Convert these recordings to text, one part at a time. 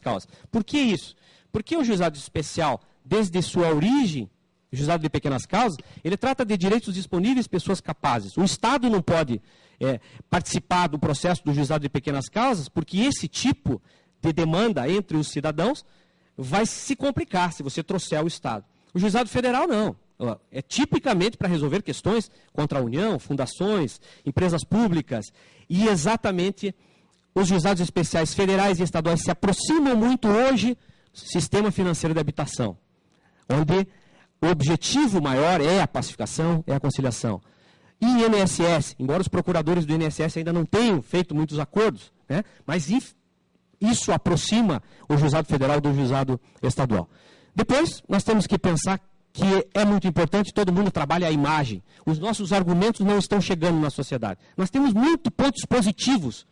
causas. Por que isso? Porque o juizado especial, desde sua origem, o juizado de pequenas causas, ele trata de direitos disponíveis, pessoas capazes. O Estado não pode participar do processo do juizado de pequenas causas, porque esse tipo de demanda entre os cidadãos vai se complicar se você trouxer ao Estado. O juizado federal não. É tipicamente para resolver questões contra a União, fundações, empresas públicas. E exatamente os juizados especiais federais e estaduais se aproximam muito hoje do sistema financeiro de habitação, onde o objetivo maior é a pacificação, é a conciliação. E INSS, embora os procuradores do INSS ainda não tenham feito muitos acordos, né, mas isso aproxima o juizado federal do juizado estadual. Depois, nós temos que pensar que é muito importante, todo mundo trabalha a imagem. Os nossos argumentos não estão chegando na sociedade. Nós temos muitos pontos positivos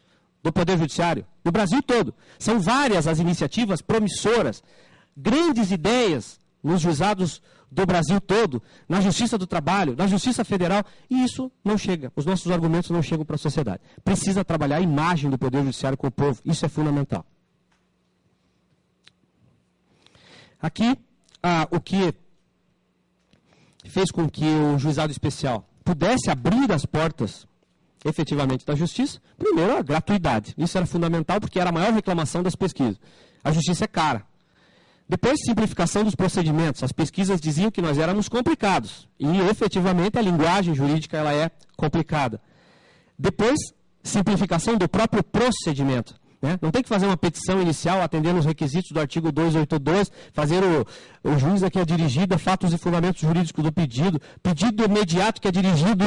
do Poder Judiciário, no Brasil todo. São várias as iniciativas promissoras, grandes ideias nos juizados do Brasil todo, na Justiça do Trabalho, na Justiça Federal, e isso não chega. Os nossos argumentos não chegam para a sociedade. Precisa trabalhar a imagem do Poder Judiciário com o povo. Isso é fundamental. Aqui, o que fez com que o juizado especial pudesse abrir as portas, efetivamente, da justiça, primeiro, a gratuidade. Isso era fundamental porque era a maior reclamação das pesquisas. A justiça é cara. Depois, simplificação dos procedimentos. As pesquisas diziam que nós éramos complicados. E, efetivamente, a linguagem jurídica ela é complicada. Depois, simplificação do próprio procedimento. Né? Não tem que fazer uma petição inicial atendendo os requisitos do artigo 282, fazer o juiz aqui é dirigido a fatos e fundamentos jurídicos do pedido, pedido imediato que é dirigido,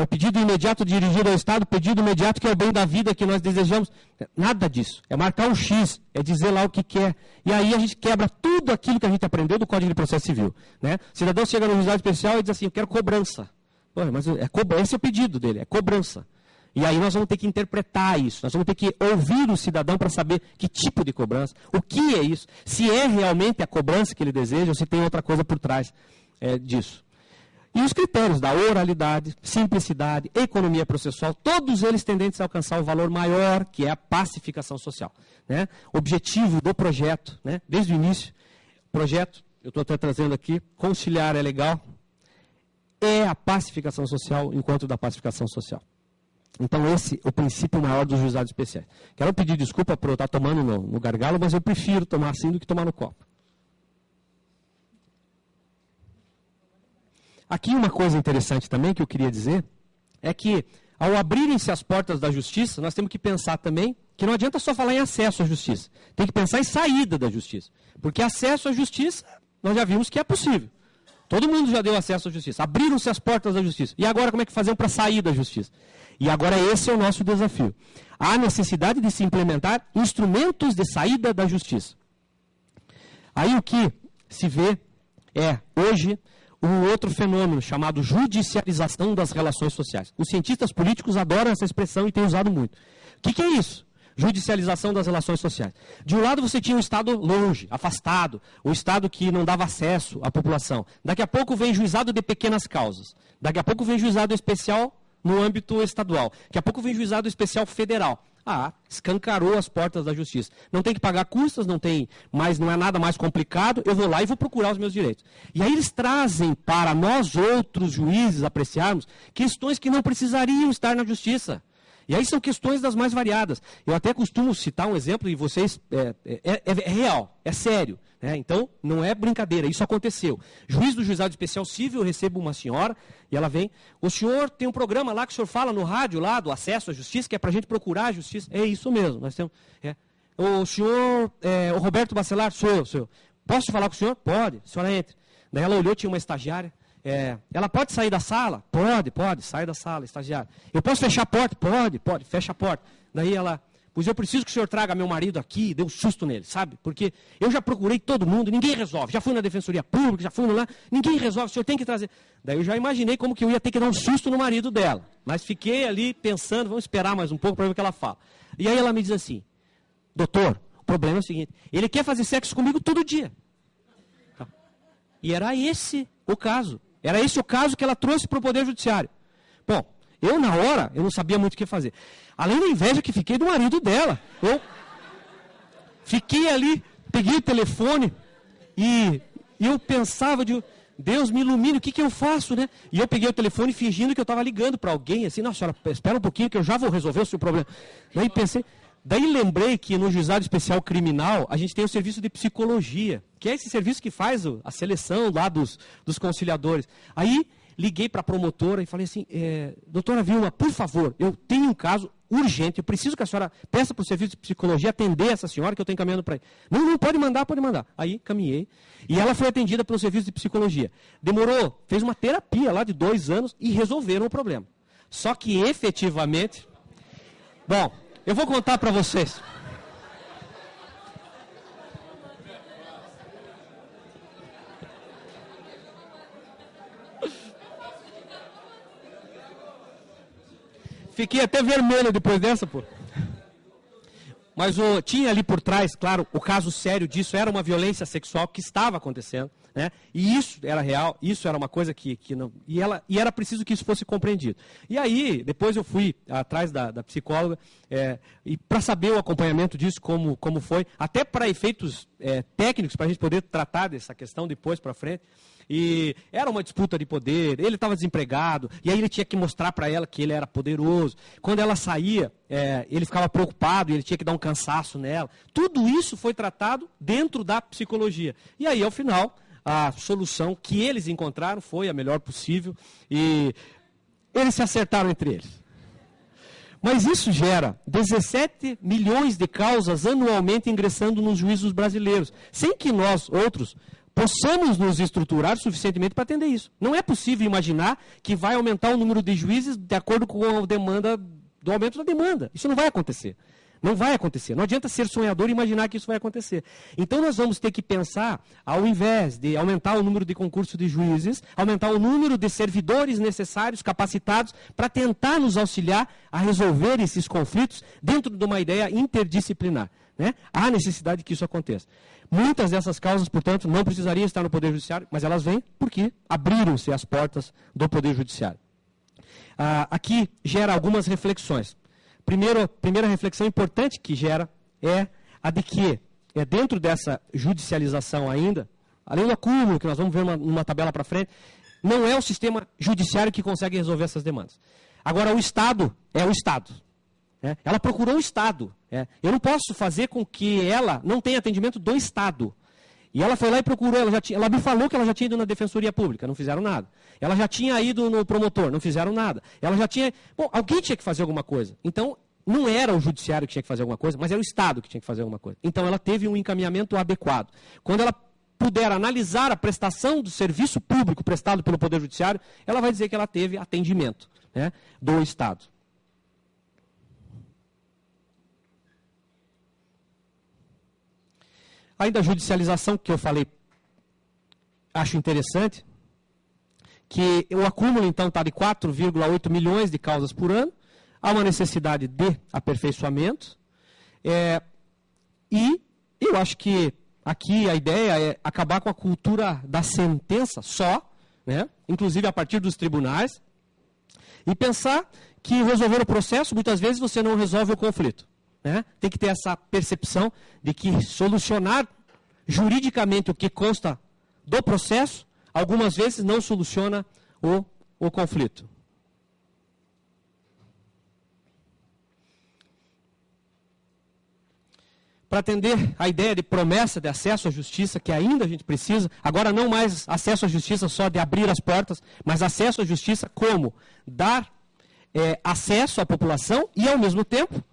pedido imediato dirigido ao Estado, pedido imediato que é o bem da vida que nós desejamos. Nada disso. É marcar um X, é dizer lá o que quer. E aí a gente quebra tudo aquilo que a gente aprendeu do Código de Processo Civil. Né? O cidadão chega no juizado especial e diz assim, eu quero cobrança. Pô, mas esse é o pedido dele, é cobrança. E aí nós vamos ter que interpretar isso, nós vamos ter que ouvir o cidadão para saber que tipo de cobrança, o que é isso, se é realmente a cobrança que ele deseja ou se tem outra coisa por trás disso. E os critérios da oralidade, simplicidade, economia processual, todos eles tendentes a alcançar o valor maior, que é a pacificação social. Né? Objetivo do projeto, né? Desde o início, projeto, eu estou até trazendo aqui, conciliar é legal, é a pacificação social enquanto da pacificação social. Então, esse é o princípio maior dos juizados especiais. Quero pedir desculpa por eu estar tomando no gargalo, mas eu prefiro tomar assim do que tomar no copo. Aqui uma coisa interessante também que eu queria dizer é que, ao abrirem-se as portas da justiça, nós temos que pensar também que não adianta só falar em acesso à justiça. Tem que pensar em saída da justiça. Porque acesso à justiça, nós já vimos que é possível. Todo mundo já deu acesso à justiça. Abriram-se as portas da justiça. E agora como é que fazemos para sair da justiça? E agora esse é o nosso desafio. Há necessidade de se implementar instrumentos de saída da justiça. Aí o que se vê é, hoje, um outro fenômeno chamado judicialização das relações sociais. Os cientistas políticos adoram essa expressão e têm usado muito. O que é isso? Judicialização das relações sociais. De um lado você tinha um Estado longe, afastado, o Estado que não dava acesso à população. Daqui a pouco vem juizado de pequenas causas. Daqui a pouco vem juizado especial no âmbito estadual. Daqui a pouco vem juizado especial federal. Escancarou as portas da justiça. Não tem que pagar custas, não é nada mais complicado, eu vou lá e vou procurar os meus direitos. E aí eles trazem para nós outros juízes apreciarmos questões que não precisariam estar na justiça. E aí são questões das mais variadas. Eu até costumo citar um exemplo, e vocês, é real, é sério. Né? Então, não é brincadeira, isso aconteceu. Juiz do Juizado Especial Civil, eu recebo uma senhora, e ela vem, o senhor tem um programa lá que o senhor fala no rádio, lá do acesso à justiça, que é para a gente procurar a justiça. É isso mesmo, nós temos... O senhor, o Roberto Bacelar, sou eu. Posso falar com o senhor? Pode, a senhora entre. Daí ela olhou, tinha uma estagiária. Ela pode sair da sala? Pode, sai da sala, estagiário. Eu posso fechar a porta? Pode, fecha a porta. Daí ela, pois eu preciso que o senhor traga meu marido aqui, deu um susto nele, sabe? Porque eu já procurei todo mundo, ninguém resolve. Já fui na Defensoria Pública, já fui lá, ninguém resolve, o senhor tem que trazer. Daí eu já imaginei como que eu ia ter que dar um susto no marido dela. Mas fiquei ali pensando, vamos esperar mais um pouco para ver o que ela fala. E aí ela me diz assim, doutor, o problema é o seguinte, ele quer fazer sexo comigo todo dia. E era esse o caso. Era esse o caso que ela trouxe para o Poder Judiciário. Bom, eu na hora, eu não sabia muito o que fazer. Além da inveja que fiquei do marido dela. Eu Fiquei ali, peguei o telefone e eu pensava de... Deus me ilumine, o que eu faço, né? E eu peguei o telefone fingindo que eu estava ligando para alguém, assim, não, senhora, espera um pouquinho que eu já vou resolver o seu problema. Daí lembrei que no Juizado Especial Criminal, a gente tem o serviço de psicologia, que é esse serviço que faz a seleção lá dos conciliadores. Aí liguei para a promotora e falei assim, doutora Vilma, por favor, eu tenho um caso urgente, eu preciso que a senhora peça para o serviço de psicologia atender essa senhora que eu estou encaminhando para ele. Não, pode mandar, pode mandar. Aí caminhei e ela foi atendida pelo serviço de psicologia. Demorou, fez uma terapia lá de 2 anos e resolveram o problema. Só que efetivamente... Bom, eu vou contar para vocês. Fiquei até vermelho depois dessa, pô. Mas tinha ali por trás, claro, o caso sério disso era uma violência sexual que estava acontecendo, né? E isso era real, isso era uma coisa que não... E era preciso que isso fosse compreendido. E aí, depois eu fui atrás da psicóloga, e para saber o acompanhamento disso, como foi, até para efeitos técnicos, para a gente poder tratar dessa questão depois para frente. E era uma disputa de poder, ele estava desempregado, e aí ele tinha que mostrar para ela que ele era poderoso. Quando ela saía, ele ficava preocupado, e ele tinha que dar um cansaço nela. Tudo isso foi tratado dentro da psicologia. E aí, ao final, a solução que eles encontraram foi a melhor possível, e eles se acertaram entre eles. Mas isso gera 17 milhões de causas anualmente ingressando nos juízos brasileiros, sem que nós, outros, possamos nos estruturar suficientemente para atender isso. Não é possível imaginar que vai aumentar o número de juízes de acordo com a demanda, do aumento da demanda. Isso não vai acontecer. Não vai acontecer. Não adianta ser sonhador e imaginar que isso vai acontecer. Então nós vamos ter que pensar, ao invés de aumentar o número de concursos de juízes, aumentar o número de servidores necessários, capacitados, para tentar nos auxiliar a resolver esses conflitos dentro de uma ideia interdisciplinar. Né? Há necessidade que isso aconteça. Muitas dessas causas, portanto, não precisariam estar no Poder Judiciário, mas elas vêm porque abriram-se as portas do Poder Judiciário. Aqui gera algumas reflexões. Primeira reflexão importante que gera é a de que, dentro dessa judicialização ainda, além do acúmulo, que nós vamos ver numa tabela para frente, não é o sistema judiciário que consegue resolver essas demandas. Agora, o Estado é o Estado. Ela procurou o Estado. Eu não posso fazer com que ela não tenha atendimento do Estado. E ela foi lá e procurou, ela me falou que ela já tinha ido na Defensoria Pública, não fizeram nada. Ela já tinha ido no promotor, não fizeram nada. Ela já tinha... Bom, alguém tinha que fazer alguma coisa. Então, não era o Judiciário que tinha que fazer alguma coisa, mas era o Estado que tinha que fazer alguma coisa. Então, ela teve um encaminhamento adequado. Quando ela puder analisar a prestação do serviço público prestado pelo Poder Judiciário, ela vai dizer que ela teve atendimento, né, do Estado. Ainda a judicialização, que eu falei, acho interessante, que o acúmulo, então, está de 4,8 milhões de causas por ano, há uma necessidade de aperfeiçoamento, e eu acho que aqui a ideia é acabar com a cultura da sentença só, né, inclusive a partir dos tribunais, e pensar que resolver o processo, muitas vezes você não resolve o conflito. Né? Tem que ter essa percepção de que solucionar juridicamente o que consta do processo, algumas vezes não soluciona o conflito. Para atender a ideia de promessa de acesso à justiça, que ainda a gente precisa, agora não mais acesso à justiça só de abrir as portas, mas acesso à justiça como dar acesso à população e, ao mesmo tempo,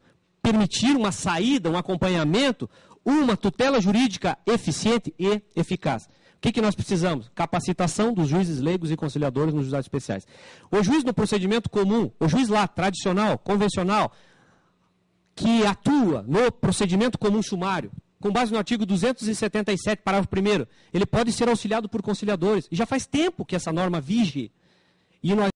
permitir uma saída, um acompanhamento, uma tutela jurídica eficiente e eficaz. O que nós precisamos? Capacitação dos juízes leigos e conciliadores nos juizados especiais. O juiz no procedimento comum, o juiz lá, tradicional, convencional, que atua no procedimento comum sumário, com base no artigo 277, parágrafo 1º, ele pode ser auxiliado por conciliadores. E já faz tempo que essa norma vige. E nós